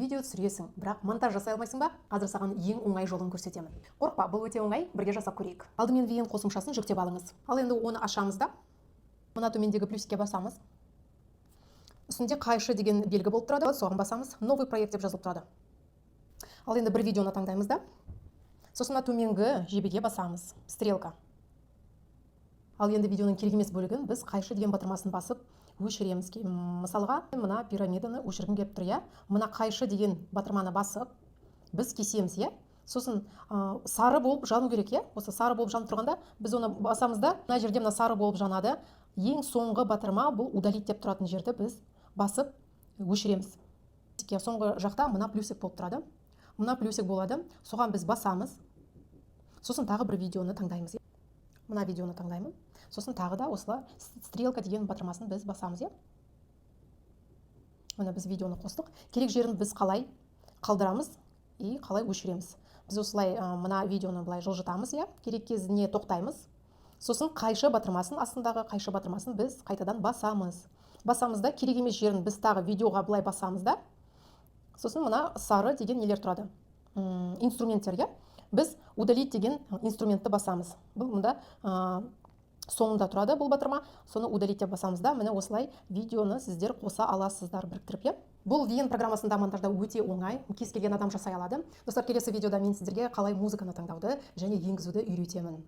видео түсіресің, бірақ монтаж жасай алмайсың ба? Қазір саған ең оңай жолын көрсетемін. Қорықпа, бұл өте оңай, бірге жасап көрейік. Алдымен VN қосымшасын жүктеп алыңыз. Ал енді оны ашамыз да, мына төмендегі плюске басамыз. Үстінде қайшы деген белгі болып тұрады, соған басамыз. Новый проект деп жазылып тұрады. Ал енді бір видеоны таңдаймыз да. Сосын төменгі жебеге басамыз. Стрелка. Ал енді видеоның керек емес бөлігін біз қайшы деген батырмасын басып өшіреміз. Мысалға, мына пирамиданы өшіргім келіп тұр, мына қайшы деген батырманы басып біз кесеміз, сосын сары болып жану керек, осы сары болып жанып тұрғанда біз оны басамыз да, мына жерде мына сары болып жанады. Ең соңғы батырма бұл удалить деп тұратын жерді біз басып өшіреміз. Соңғы жақта мына плюсик болып тұрады. Мына плюсик болады, соған біз басамыз. Сосын тағы бір видеоны таңдаймыз. Мына видеоны таңдаймын. Сосын тағы да осылай стрелка деген батырмасын біз басамыз, Мына біз видеоны қостық. Керек жерін біз қалай қалдырамыз и қалай өшіреміз. Біз осылай мына видеоны былай жылжытамыз, керек кезіне тоқтаймыз. Сосын қайшы батырмасын, астындағы қайшы батырмасын біз қайтадан басамыз. Басамыз да, керек емес жерін біз тағы видеоға былай басамыз да. Сосын мына сары деген нелер тұрады. Инструменттер, Біз удалить деген инструментті басамыз. Бұл мұнда соңында тұрады бұл батырма. Соны удалить деп басамыз да, міне осылай видеоны сіздер қоса аласыздар біріктіріп. Бұл VN программасында монтажда өте оңай, кез келген адам жасай алады. Достар, келесі видеода мен сіздерге қалай музыканы таңдауды және енгізуді үйретемін.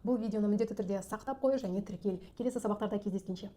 Бұл видеоны міндетті түрде сақтап қой және тіркел. Келесі сабақтарда кездескенше.